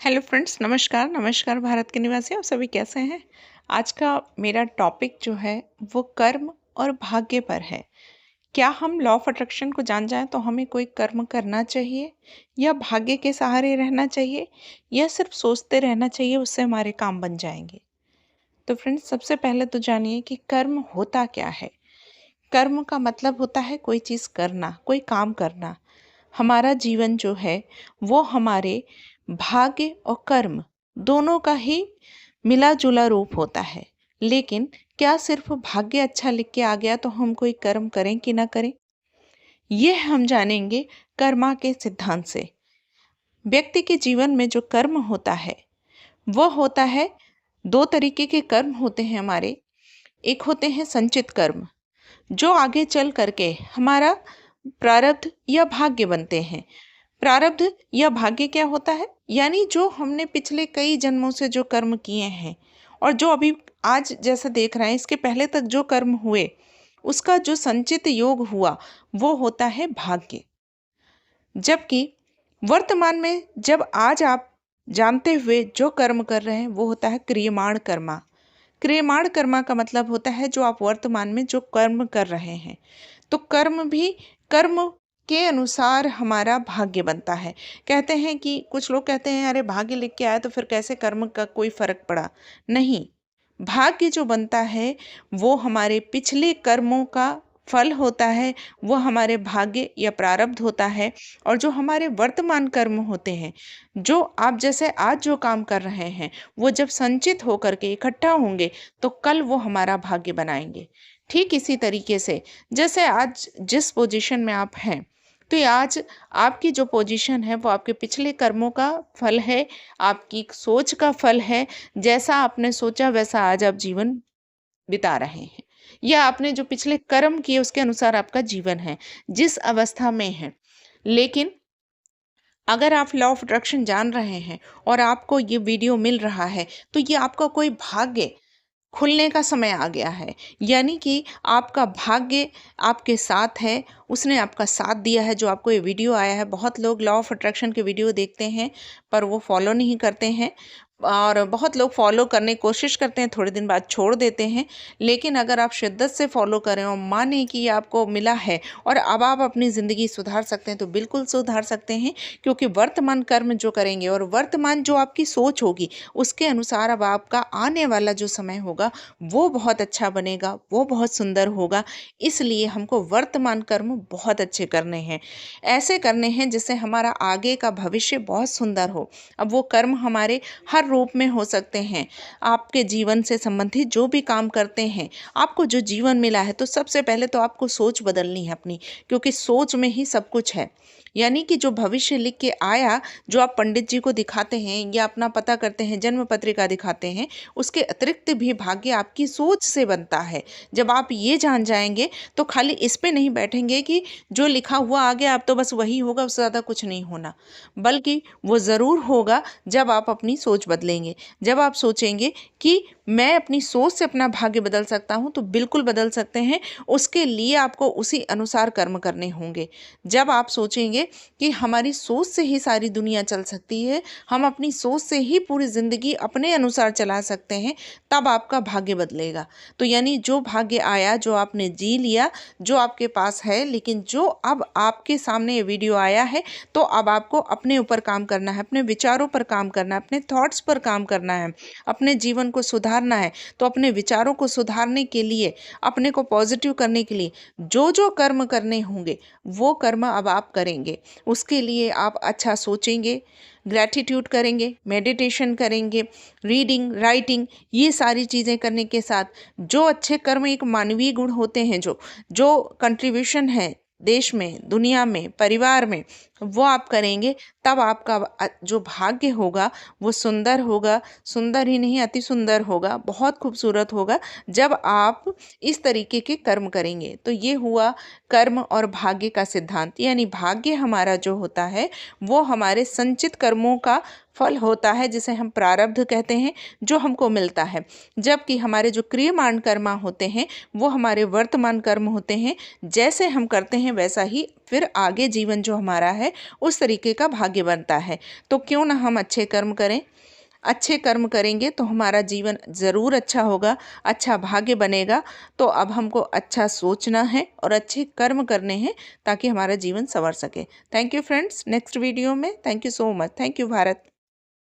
Hello friends, नमस्कार। नमस्कार भारत के निवासी, आप सभी कैसे हैं। आज का मेरा टॉपिक जो है वो कर्म और भाग्य पर है। क्या हम लॉ ऑफ अट्रैक्शन को जान जाएं तो हमें कोई कर्म करना चाहिए या भाग्य के सहारे रहना चाहिए या सिर्फ सोचते रहना चाहिए उससे हमारे काम बन जाएंगे। तो फ्रेंड्स, सबसे पहले तो जानिए कि कर्म होता क्या है। कर्म का मतलब होता है कोई चीज़ करना, कोई काम करना। हमारा जीवन जो है वो हमारे भाग्य और कर्म दोनों का ही मिला जुला रूप होता है। लेकिन क्या सिर्फ भाग्य अच्छा लिख के आ गया तो हम कोई कर्म करें कि ना करें, ये हम जानेंगे कर्मा के सिद्धांत से। व्यक्ति के जीवन में जो कर्म होता है वह होता है, दो तरीके के कर्म होते हैं हमारे। एक होते हैं संचित कर्म, जो आगे चल करके हमारा प्रारब्ध या भाग्य बनते हैं। प्रारब्ध या भाग्य क्या होता है, यानी जो हमने पिछले कई जन्मों से जो कर्म किए हैं और जो अभी आज जैसा देख रहे हैं इसके पहले तक जो कर्म हुए उसका जो संचित योग हुआ वो होता है भाग्य। जबकि वर्तमान में जब आज आप जानते हुए जो कर्म कर रहे हैं वो होता है क्रियमाण कर्मा। क्रियमाण कर्मा का मतलब होता है जो आप वर्तमान में जो कर्म कर रहे हैं। तो कर्म भी कर्म के अनुसार हमारा भाग्य बनता है। कहते हैं कि कुछ लोग कहते हैं अरे भाग्य लिख के आया तो फिर कैसे कर्म का कोई फर्क पड़ा। नहीं, भाग्य जो बनता है वो हमारे पिछले कर्मों का फल होता है, वो हमारे भाग्य या प्रारब्ध होता है। और जो हमारे वर्तमान कर्म होते हैं, जो आप जैसे आज जो काम कर रहे हैं वो जब संचित होकर के इकट्ठा होंगे तो कल वो हमारा भाग्य बनाएंगे। ठीक इसी तरीके से जैसे आज जिस पोजीशन में आप हैं, तो ये आज आपकी जो पोजीशन है वो आपके पिछले कर्मों का फल है, आपकी सोच का फल है। जैसा आपने सोचा वैसा आज आप जीवन बिता रहे हैं, या आपने जो पिछले कर्म किए उसके अनुसार आपका जीवन है, जिस अवस्था में है। लेकिन अगर आप लॉ ऑफ अट्रैक्शन जान रहे हैं और आपको ये वीडियो मिल रहा है तो ये आपका कोई भाग्य खुलने का समय आ गया है। यानी कि आपका भाग्य आपके साथ है, उसने आपका साथ दिया है। जो आपको ये वीडियो आया है, बहुत लोग लॉ ऑफ अट्रैक्शन के वीडियो देखते हैं पर वो फॉलो नहीं करते हैं, और बहुत लोग फॉलो करने की कोशिश करते हैं, थोड़े दिन बाद छोड़ देते हैं। लेकिन अगर आप शिद्दत से फॉलो करें और माने कि ये आपको मिला है और अब आप अपनी ज़िंदगी सुधार सकते हैं तो बिल्कुल सुधार सकते हैं। क्योंकि वर्तमान कर्म जो करेंगे और वर्तमान जो आपकी सोच होगी उसके अनुसार अब आपका आने वाला जो समय होगा वो बहुत अच्छा बनेगा, वो बहुत सुंदर होगा। इसलिए हमको वर्तमान कर्म बहुत अच्छे करने हैं, ऐसे करने हैं जिससे हमारा आगे का भविष्य बहुत सुंदर हो। अब वो कर्म हमारे हर रूप में हो सकते हैं। आपके जीवन से संबंधित जो भी काम करते हैं, आपको जो जीवन मिला है, तो सबसे पहले तो आपको सोच बदलनी है अपनी, क्योंकि सोच में ही सब कुछ है। यानी कि जो भविष्य लिख के आया, जो आप पंडित जी को दिखाते हैं या अपना पता करते हैं, जन्म पत्रिका दिखाते हैं, उसके अतिरिक्त भी भाग्य आपकी सोच से बनता है। जब आप ये जान जाएंगे तो खाली इस पे नहीं बैठेंगे कि जो लिखा हुआ आ गया अब तो बस वही होगा, उससे ज़्यादा कुछ नहीं होना। बल्कि वो ज़रूर होगा जब आप अपनी सोच बदलेंगे। जब आप सोचेंगे कि मैं अपनी सोच से अपना भाग्य बदल सकता हूँ, तो बिल्कुल बदल सकते हैं। उसके लिए आपको उसी अनुसार कर्म करने होंगे। जब आप सोचेंगे कि हमारी सोच से ही सारी दुनिया चल सकती है, हम अपनी सोच से ही पूरी ज़िंदगी अपने अनुसार चला सकते हैं, तब आपका भाग्य बदलेगा। तो यानी जो भाग्य आया, जो आपने जी लिया, जो आपके पास है, लेकिन जो अब आपके सामने ये वीडियो आया है, तो अब आपको अपने ऊपर काम करना है, अपने विचारों पर काम करना है, अपने थॉट्स पर काम करना है, अपने जीवन को सुधारना है। तो अपने विचारों को सुधारने के लिए, अपने को पॉजिटिव करने के लिए जो जो कर्म करने होंगे वो कर्म अब आप करेंगे। उसके लिए आप अच्छा सोचेंगे, ग्रैटिट्यूड करेंगे, मेडिटेशन करेंगे, रीडिंग, राइटिंग, ये सारी चीज़ें करने के साथ जो अच्छे कर्म एक मानवीय गुण होते हैं, जो जो कंट्रीब्यूशन है देश में, दुनिया में, परिवार में, वो आप करेंगे। तब आपका जो भाग्य होगा वो सुंदर होगा। सुंदर ही नहीं, अति सुंदर होगा, बहुत खूबसूरत होगा जब आप इस तरीके के कर्म करेंगे। तो ये हुआ कर्म और भाग्य का सिद्धांत। यानी भाग्य हमारा जो होता है वो हमारे संचित कर्मों का फल होता है, जिसे हम प्रारब्ध कहते हैं, जो हमको मिलता है। जबकि हमारे जो क्रियमाण कर्म होते हैं वो हमारे वर्तमान कर्म होते हैं। जैसे हम करते हैं वैसा ही फिर आगे जीवन जो हमारा है है उस तरीके का भाग्य बनता है। तो क्यों ना हम अच्छे कर्म करें। अच्छे कर्म करेंगे तो हमारा जीवन ज़रूर अच्छा होगा, अच्छा भाग्य बनेगा। तो अब हमको अच्छा सोचना है और अच्छे कर्म करने हैं ताकि हमारा जीवन संवर सके। Thank you friends, next video में। Thank you so much. Thank you Bharat.